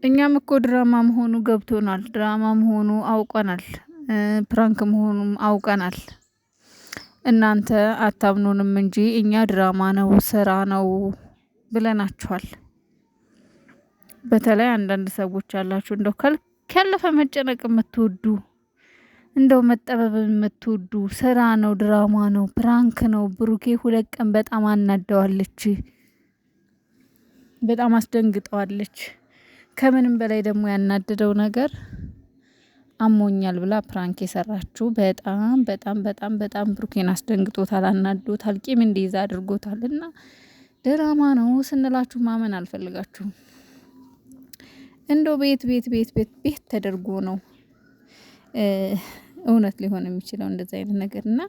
እኛም እኮ ድራማ መሆኑ ገብቶናል። ድራማ መሆኑ አውቀናል። ፕራንክ መሆኑም አውቀናል። እናንተ አታምኑንም እንጂ እኛ ድራማ ነው ስራ ነው ብለናችኋል። በተለይ አንዳንድ ሰዎች አላችሁ እንደው ካለፈ መጨነቅ የምትወዱ እንደው መጠበብ የምትወዱ ስራ ነው ድራማ ነው ፕራንክ ነው። ብሩኬ 2 ቀን በጣም አናደዋለች፣ በጣም አስደንግጠዋለች። ከምንም በላይ ደግሞ ያናደደው ነገር አሞኛል ብላ ፕራንክ የሰራችው በጣም በጣም በጣም በጣም ብሩኬን አስደንግጦታል፣ አናዶታል፣ ቂም እንዲይዝ አድርጎታል። እና ድራማ ነው ስንላችሁ ማመን አልፈልጋችሁም። እንደው ቤት ተደርጎ ነው እውነት ሊሆን የሚችለው እንደዚህ አይነት ነገር። እና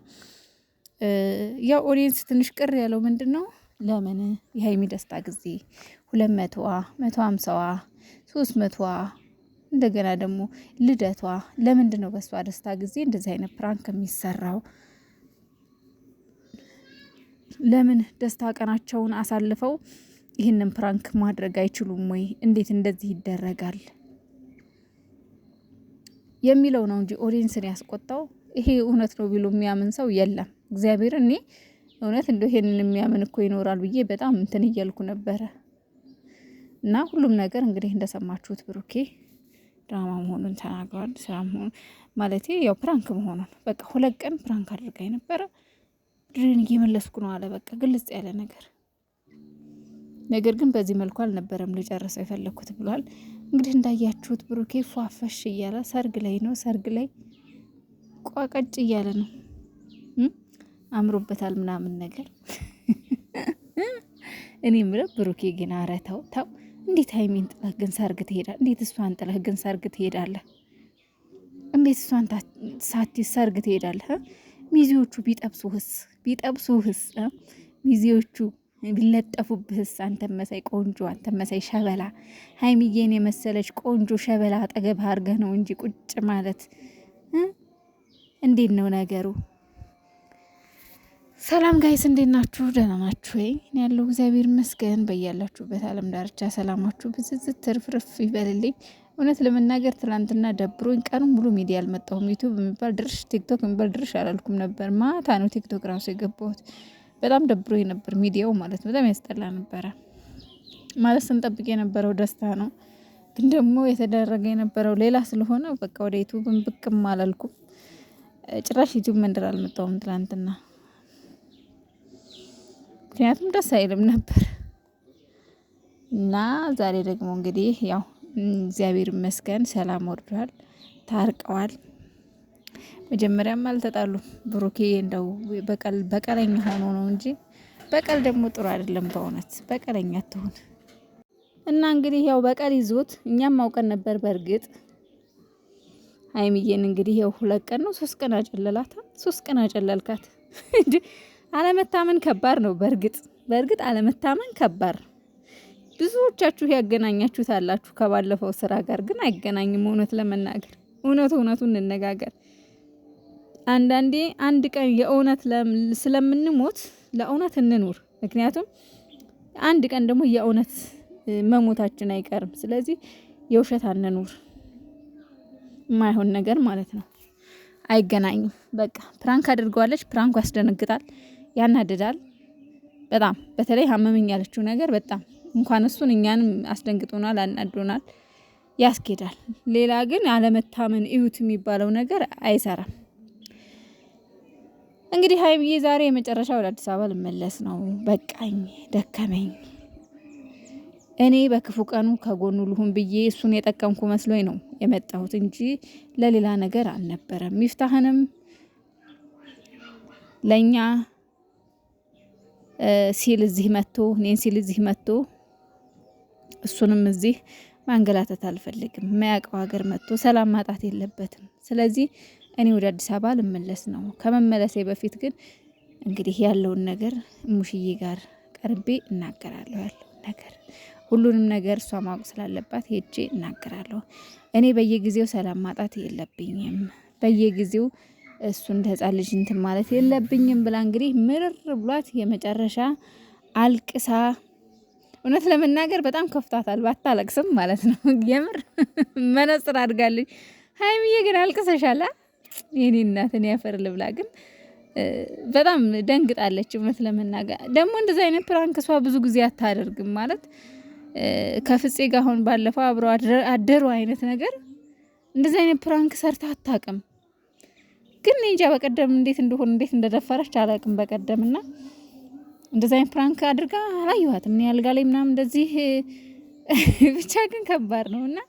ያው ኦዲየንስ ትንሽ ቅር ያለው ምንድነው ለምን የሀይሚ ደስታ ጊዜ 200ዋ 150ዋ 300ዋ እንደገና ደግሞ ልደቷ ለምንድነው በሷ ደስታ ጊዜ እንደዚህ አይነት ፕራንክ የሚሰራው? ለምን ደስታ ቀናቸውን አሳልፈው ይህንን ፕራንክ ማድረግ አይችሉም ወይ? እንዴት እንደዚህ ይደረጋል የሚለው ነው እንጂ ኦዲየንስን ያስቆጣው። ይሄ እውነት ነው ቢሉ የሚያምን ሰው የለም። እግዚአብሔር እኔ እውነት እንደው ይሄንን የሚያምን እኮ ይኖራል ብዬ በጣም እንትን እያልኩ ነበረ። እና ሁሉም ነገር እንግዲህ እንደሰማችሁት ብሩኬ ድራማ መሆኑን ተናግሯል። ስራ መሆኑን ማለቴ ያው ፕራንክ መሆኑን በቃ 2 ቀን ፕራንክ አድርጋኝ ነበረ ድሬን እየመለስኩ ነው አለ። በቃ ግልጽ ያለ ነገር። ነገር ግን በዚህ መልኩ አልነበረም ልጨርሰው የፈለኩት ብሏል። እንግዲህ እንዳያችሁት ብሩኬ ፏፈሽ እያለ ሰርግ ላይ ነው፣ ሰርግ ላይ ቋቀጭ እያለ ነው። አምሮበታል ምናምን ነገር። እኔ ምለው ብሩኬ ግን ኧረ ተው ተው። እንዴት ሀይሚን ጥለህ ግን ሰርግ ትሄዳለህ? እንዴት እሷን ጥለህ ግን ሰርግ ትሄዳለህ? እንዴት እሷን ሳትይዝ ሰርግ ትሄዳለህ? ሚዜዎቹ ቢጠብሱህስ ሚዜዎቹ ቢለጠፉብህስ? አንተ መሳይ ቆንጆ፣ አንተ መሳይ ሸበላ፣ ሀይሚዬን የመሰለች ቆንጆ ሸበላ አጠገብህ አድርገህ ነው እንጂ ቁጭ ማለት እንዴት ነው ነገሩ? ሰላም ጋይስ እንዴት ናችሁ? ደህና ናችሁ ወይ? እኔ ያለው እግዚአብሔር ይመስገን። በያላችሁበት ዓለም ዳርቻ ሰላማችሁ ብዝዝት ትርፍርፍ ይበልልኝ። እውነት ለመናገር ትላንትና ደብሮኝ ቀኑን ሙሉ ሚዲያ አልመጣሁም። ዩቲዩብ የሚባል ድርሽ፣ ቲክቶክ የሚባል ድርሽ አላልኩም ነበር። ማታ ነው ቲክቶክ ራሱ የገባሁት። በጣም ደብሮኝ ነበር ሚዲያው ማለት ነው። በጣም ያስጠላ ነበረ ማለት ስንጠብቅ የነበረው ደስታ ነው፣ ግን ደግሞ የተደረገ የነበረው ሌላ ስለሆነ በቃ ወደ ዩቲዩብም ብቅም አላልኩም። ጭራሽ ዩቲዩብ መንደር አልመጣሁም ትላንትና፣ ምክንያቱም ደስ አይልም ነበር። እና ዛሬ ደግሞ እንግዲህ ያው እግዚአብሔር ይመስገን ሰላም ወርዷል፣ ታርቀዋል። መጀመሪያም አልተጣሉም። ብሩኬ እንደው በቀለኛ ሆኖ ነው እንጂ በቀል ደግሞ ጥሩ አይደለም። በእውነት በቀለኛ አትሆን። እና እንግዲህ ያው በቀል ይዞት እኛም አውቀን ነበር። በእርግጥ ሀይሚዬን እንግዲህ ያው 2 ቀን ነው 3 ቀን አጨለላት። 3 ቀን አጨለልካት። አለመታመን ከባድ ነው። በእርግጥ አለመታመን ከባድ። ብዙዎቻችሁ ያገናኛችሁት አላችሁ ከባለፈው ስራ ጋር፣ ግን አይገናኝም። እውነት ለመናገር እውነቱን እንነጋገር። አንዳንዴ አንድ ቀን የእውነት ስለምንሞት ለእውነት እንኑር። ምክንያቱም አንድ ቀን ደግሞ የእውነት መሞታችን አይቀርም። ስለዚህ የውሸት አንኑር። የማይሆን ነገር ማለት ነው። አይገናኝም። በቃ ፕራንክ አድርገዋለች። ፕራንኩ ያስደነግጣል፣ ያናድዳል በጣም። በተለይ ሀመመኝ ያለችው ነገር በጣም እንኳን እሱን እኛንም አስደንግጦናል፣ አናዶናል፣ ያስኬዳል። ሌላ ግን አለመታመን እዩት የሚባለው ነገር አይሰራም። እንግዲህ ሀይሚዬ ዛሬ የመጨረሻ ወደ አዲስ አበባ ልመለስ ነው። በቃኝ፣ ደከመኝ። እኔ በክፉ ቀኑ ከጎኑ ልሁን ብዬ እሱን የጠቀምኩ መስሎኝ ነው የመጣሁት እንጂ ለሌላ ነገር አልነበረም። ሚፍታህንም ለኛ ሲል እዚህ መጥቶ እኔን ሲል እዚህ መጥቶ እሱንም እዚህ ማንገላታት አልፈልግም። የማያውቀው ሀገር መጥቶ ሰላም ማጣት የለበትም። ስለዚህ እኔ ወደ አዲስ አበባ ልመለስ ነው። ከመመለሴ በፊት ግን እንግዲህ ያለውን ነገር ሙሽዬ ጋር ቀርቤ እናገራለሁ። ያለውን ነገር ሁሉንም ነገር እሷ ማወቅ ስላለባት ሄጄ እናገራለሁ። እኔ በየጊዜው ሰላም ማጣት የለብኝም፣ በየጊዜው እሱ እንደ ህፃን ልጅ እንትን ማለት የለብኝም ብላ እንግዲህ ምርር ብሏት የመጨረሻ አልቅሳ እውነት ለመናገር በጣም ከፍቷታል፣ ባታለቅስም ማለት ነው። የምር መነጽር አድርጋለች። ሀይሚዬ ግን አልቅሰሻላ የኔ እናትን ያፈር ልብላ። ግን በጣም ደንግጣለች። እውነት ለመናገር ደግሞ እንደዚህ አይነት ፕራንክ እሷ ብዙ ጊዜ አታደርግም ማለት ከፍፄ ጋር አሁን ባለፈው አብረው አደሩ አይነት ነገር እንደዚህ አይነት ፕራንክ ሰርታ አታውቅም። ግን እንጃ በቀደም እንዴት እንደደፈረች አላውቅም። በቀደምና እንደዚህ አይነት ፕራንክ አድርጋ አላየኋትም። እኔ አልጋ ላይ ምናምን እንደዚህ ብቻ ግን ከባድ ነውና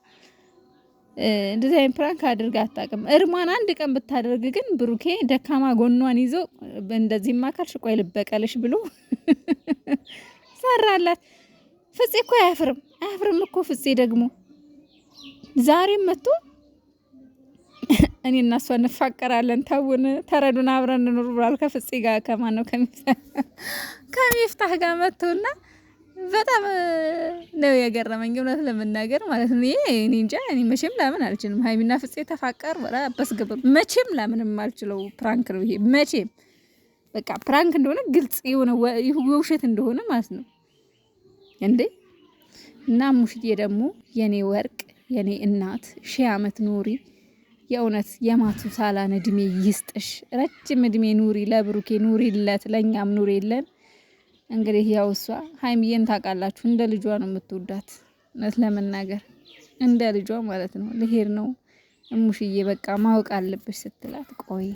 እንደዚህ አይነት ፕራንክ አድርጋ አታውቅም። እርሟን አንድ ቀን ብታደርግ ግን ብሩኬ ደካማ ጎኗን ይዞ እንደዚህ ማካልሽ ቆይ ልበቀልሽ ብሎ ሰራላት። ፍፄ እኮ አያፍርም እኮ ፍፄ ደግሞ ዛሬም መጥቶ እኔ እና እሷ እንፋቀራለን ታውን ተረዱን አብረን እንኑር ብሏል። ከፍፄ ጋር ከማን ነው ከሚፍታህ ጋር መጥቶና በጣም ነው የገረመኝ እውነት ለመናገር ማለት ነው። እኔ እንጃ እኔ መቼም ላምን አልችልም። ሀይሚና ፍፄ ተፋቀር ወራ በስገብ መቼም ላምንም አልችለው ፕራንክ ነው ይሄ። መቼም በቃ ፕራንክ እንደሆነ ግልጽ የሆነ ውሸት እንደሆነ ማለት ነው እንዴ። እና ሙሽዬ ደግሞ የኔ ወርቅ የኔ እናት 1000 ዓመት ኑሪ። የእውነት የማቱሳላን እድሜ ይስጥሽ፣ ረጅም እድሜ ኑሪ። ለብሩኬ ኑሪለት፣ ለእኛም ኑሪለን። እንግዲህ ያው እሷ ሀይሚዬን ታውቃላችሁ እንደ ልጇ ነው የምትወዳት። እውነት ለመናገር እንደ ልጇ ማለት ነው። ልሄድ ነው እሙሽዬ በቃ ማወቅ አለብሽ ስትላት ቆይ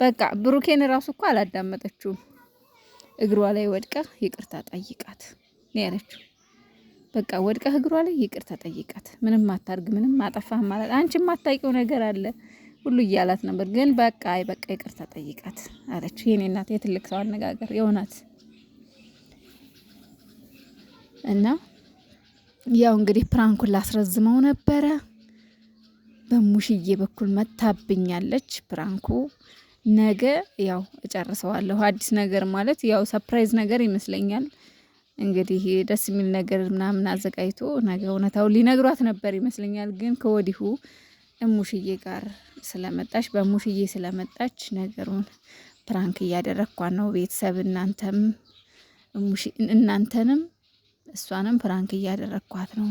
በቃ ብሩኬን ራሱ እኮ አላዳመጠችውም። እግሯ ላይ ወድቃ ይቅርታ ጠይቃት ነው ያለችው። በቃ ወድቃ እግሯ ላይ ይቅርታ ጠይቃት። ምንም አታርግ፣ ምንም አጠፋህ ማለት አንቺ የማታውቂው ነገር አለ ሁሉ እያላት ነበር። ግን በቃ ይቅርታ ጠይቃት አለችው። የኔ እናት የትልቅ ሰው አነጋገር የእውነት እና ያው እንግዲህ ፕራንኩን ላስረዝመው ነበረ። በሙሽዬ በኩል መታብኛለች። ፕራንኩ ነገ ያው እጨርሰዋለሁ። አዲስ ነገር ማለት ያው ሰርፕራይዝ ነገር ይመስለኛል። እንግዲህ ደስ የሚል ነገር ምናምን አዘጋጅቶ ነገ እውነታው ሊነግሯት ነበር ይመስለኛል። ግን ከወዲሁ እሙሽዬ ጋር ስለመጣች በሙሽዬ ስለመጣች ነገሩን ፕራንክ እያደረግኳት ነው። ቤተሰብ እናንተንም እሷንም ፕራንክ እያደረግኳት ነው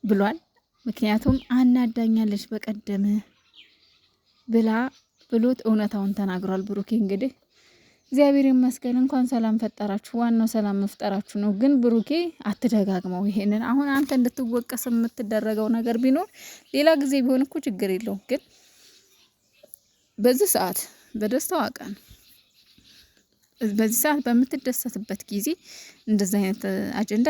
ብሏል። ምክንያቱም አናዳኛለች በቀደም ብሎት እውነታውን ተናግሯል። ብሩኬ እንግዲህ እግዚአብሔር ይመስገን እንኳን ሰላም ፈጠራችሁ። ዋናው ሰላም መፍጠራችሁ ነው። ግን ብሩኬ አትደጋግመው ይሄንን። አሁን አንተ እንድትወቀስ የምትደረገው ነገር ቢኖር ሌላ ጊዜ ቢሆን እኮ ችግር የለውም። ግን በዚህ ሰዓት በደስታዋ ቀን በዚህ ሰዓት በምትደሰትበት ጊዜ እንደዚህ አይነት አጀንዳ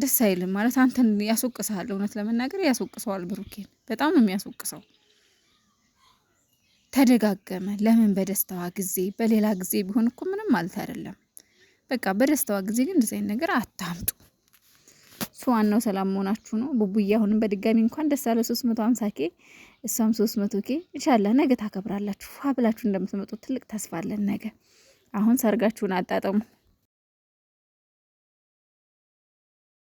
ደስ አይልም ማለት አንተን ያስወቅሳል። እውነት ለመናገር ያስወቅሰዋል። ብሩኬን በጣም ነው የሚያስወቅሰው። ተደጋገመ። ለምን በደስታዋ ጊዜ በሌላ ጊዜ ቢሆን እኮ ምንም ማለት አይደለም። በቃ በደስታዋ ጊዜ ግን እንደዚህ አይነት ነገር አታምጡ። ዋናው ሰላም መሆናችሁ ነው። ቡቡዬ አሁንም በድጋሚ እንኳን ደስ አለ 350 ኬ እሷም 300 ኬ ኢንሻአላህ ነገ ታከብራላችሁ። ፋብላችሁ እንደምትመጡ ትልቅ ተስፋ አለን። ነገ አሁን ሰርጋችሁን አጣጣሙ።